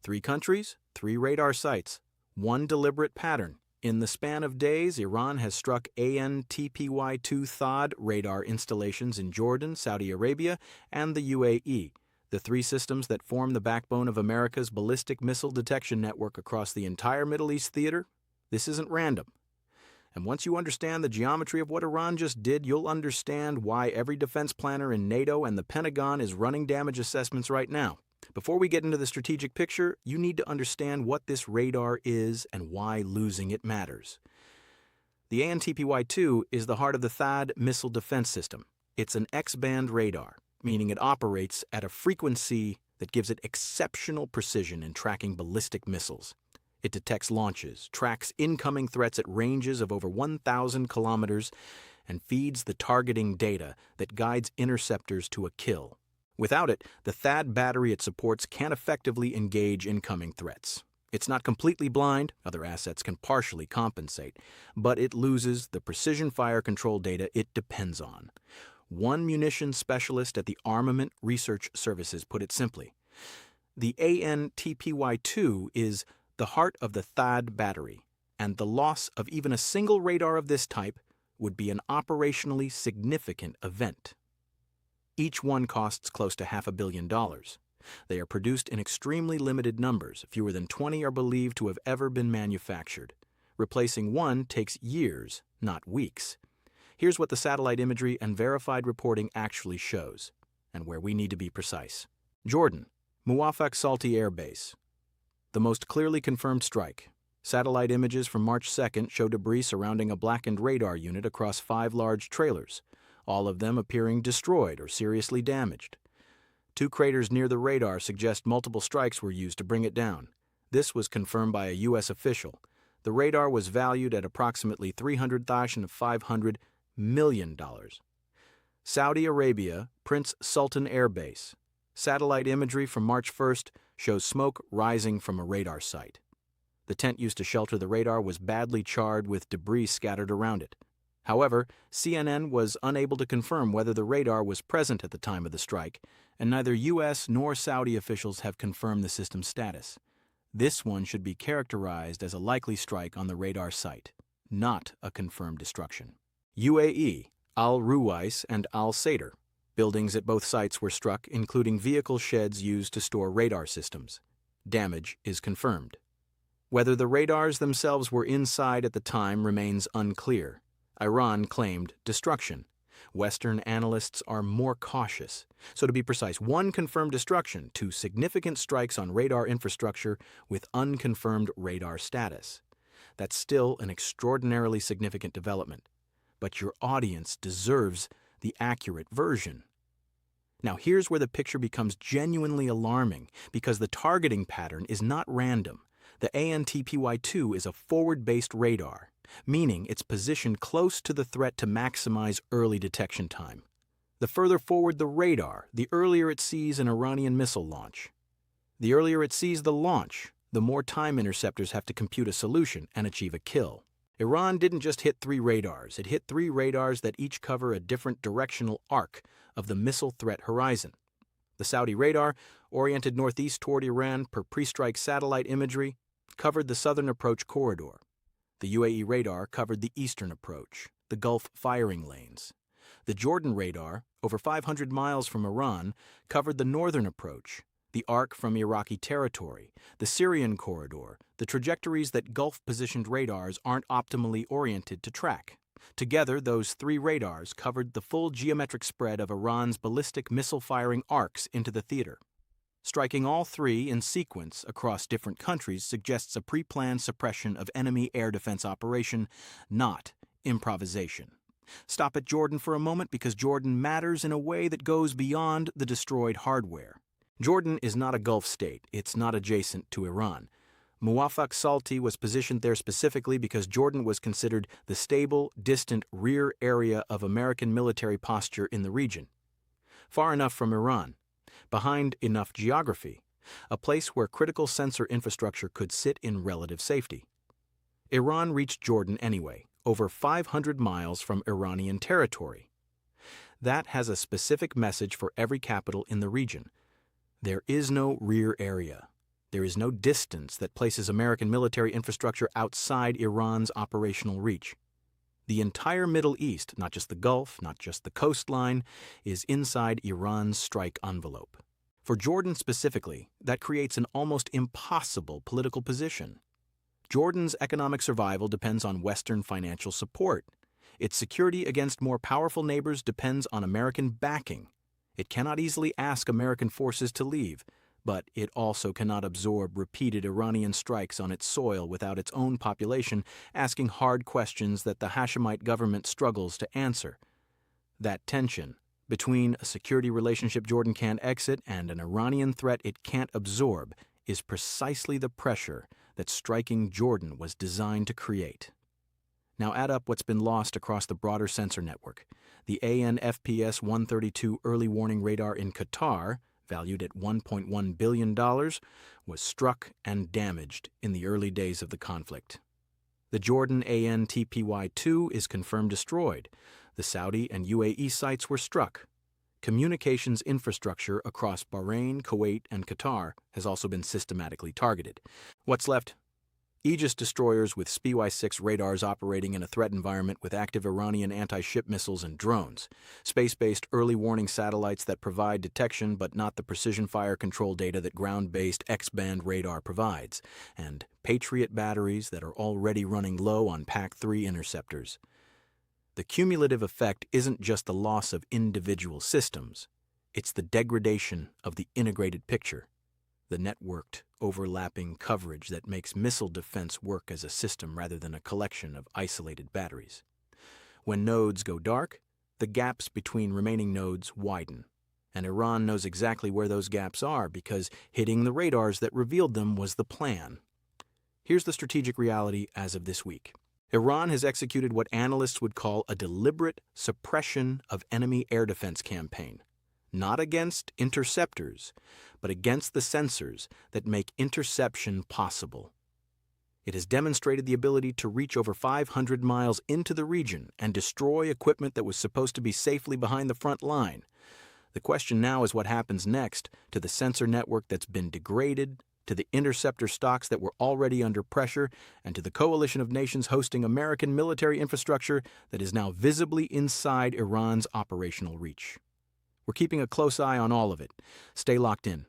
3 countries, 3 radar sites, one deliberate pattern. In the span of days, Iran has struck TPY-2 THAAD radar installations in Jordan, Saudi Arabia, and the UAE, the 3 systems that form the backbone of America's ballistic missile detection network across the entire Middle East theater. This isn't random. And once you understand the geometry of what Iran just did, you'll understand why every defense planner in NATO and the Pentagon is running damage assessments right now. Before we get into the strategic picture, you need to understand what this radar is and why losing it matters. The AN/TPY-2 is the heart of the THAAD missile defense system. It's an X-band radar, meaning it operates at a frequency that gives it exceptional precision in tracking ballistic missiles. It detects launches, tracks incoming threats at ranges of over 1,000 kilometers, and feeds the targeting data that guides interceptors to a kill. Without it, the THAAD battery it supports can't effectively engage incoming threats. It's not completely blind, other assets can partially compensate, but it loses the precision fire control data it depends on. One munitions specialist at the Armament Research Services put it simply. The AN/TPY-2 is the heart of the THAAD battery, and the loss of even a single radar of this type would be an operationally significant event. Each one costs close to $500 million. They are produced in extremely limited numbers, fewer than 20 are believed to have ever been manufactured. Replacing one takes years, not weeks. Here's what the satellite imagery and verified reporting actually shows, and where we need to be precise. Jordan, Muwafaq Salti Air Base. The most clearly confirmed strike. Satellite images from March 2nd show debris surrounding a blackened radar unit across 5 large trailers, all of them appearing destroyed or seriously damaged. 2 craters near the radar suggest multiple strikes were used to bring it down. This was confirmed by a U.S. official. The radar was valued at approximately $300 to $500 million. Saudi Arabia, Prince Sultan Air Base. Satellite imagery from March 1st shows smoke rising from a radar site. The tent used to shelter the radar was badly charred with debris scattered around it. However, CNN was unable to confirm whether the radar was present at the time of the strike, and neither U.S. nor Saudi officials have confirmed the system's status. This one should be characterized as a likely strike on the radar site, not a confirmed destruction. UAE, Al Ruwais and Al Sadr. Buildings at both sites were struck, including vehicle sheds used to store radar systems. Damage is confirmed. Whether the radars themselves were inside at the time remains unclear. Iran claimed destruction. Western analysts are more cautious. So to be precise, 1 confirmed destruction, 2 significant strikes on radar infrastructure with unconfirmed radar status. That's still an extraordinarily significant development. But your audience deserves the accurate version. Now here's where the picture becomes genuinely alarming, because the targeting pattern is not random. The AN/TPY-2 is a forward-based radar, meaning it's positioned close to the threat to maximize early detection time. The further forward the radar, the earlier it sees an Iranian missile launch. The earlier it sees the launch, the more time interceptors have to compute a solution and achieve a kill. Iran didn't just hit 3 radars, it hit 3 radars that each cover a different directional arc of the missile threat horizon. The Saudi radar, oriented northeast toward Iran per pre-strike satellite imagery, covered the southern approach corridor. The UAE radar covered the eastern approach, the Gulf firing lanes. The Jordan radar, over 500 miles from Iran, covered the northern approach, the arc from Iraqi territory, the Syrian corridor, the trajectories that Gulf-positioned radars aren't optimally oriented to track. Together, those 3 radars covered the full geometric spread of Iran's ballistic missile-firing arcs into the theater. Striking all 3 in sequence across different countries suggests a pre-planned suppression of enemy air defense operation, not improvisation. Stop at Jordan for a moment, because Jordan matters in a way that goes beyond the destroyed hardware. Jordan is not a Gulf state. It's not adjacent to Iran. Muwafaq Salti was positioned there specifically because Jordan was considered the stable, distant rear area of American military posture in the region. Far enough from Iran, behind enough geography, a place where critical sensor infrastructure could sit in relative safety. Iran reached Jordan anyway, over 500 miles from Iranian territory. That has a specific message for every capital in the region. There is no rear area. There is no distance that places American military infrastructure outside Iran's operational reach. The entire Middle East, not just the Gulf, not just the coastline, is inside Iran's strike envelope. For Jordan specifically, that creates an almost impossible political position. Jordan's economic survival depends on Western financial support. Its security against more powerful neighbors depends on American backing. It cannot easily ask American forces to leave, but it also cannot absorb repeated Iranian strikes on its soil without its own population asking hard questions that the Hashemite government struggles to answer. That tension between a security relationship Jordan can't exit and an Iranian threat it can't absorb is precisely the pressure that striking Jordan was designed to create. Now add up what's been lost across the broader sensor network. The AN/FPS-132 early warning radar in Qatar, valued at $1.1 billion, was struck and damaged in the early days of the conflict. The Jordan AN/TPY-2 is confirmed destroyed. The Saudi and UAE sites were struck. Communications infrastructure across Bahrain, Kuwait, and Qatar has also been systematically targeted. What's left? Aegis destroyers with TPY-6 radars operating in a threat environment with active Iranian anti-ship missiles and drones, space-based early warning satellites that provide detection but not the precision fire control data that ground-based X-band radar provides, and Patriot batteries that are already running low on PAC-3 interceptors. The cumulative effect isn't just the loss of individual systems, it's the degradation of the integrated picture. The networked, overlapping coverage that makes missile defense work as a system rather than a collection of isolated batteries. When nodes go dark, the gaps between remaining nodes widen, and Iran knows exactly where those gaps are because hitting the radars that revealed them was the plan. Here's the strategic reality as of this week. Iran has executed what analysts would call a deliberate suppression of enemy air defense campaign. Not against interceptors, but against the sensors that make interception possible. It has demonstrated the ability to reach over 500 miles into the region and destroy equipment that was supposed to be safely behind the front line. The question now is what happens next to the sensor network that's been degraded, to the interceptor stocks that were already under pressure, and to the coalition of nations hosting American military infrastructure that is now visibly inside Iran's operational reach. We're keeping a close eye on all of it. Stay locked in.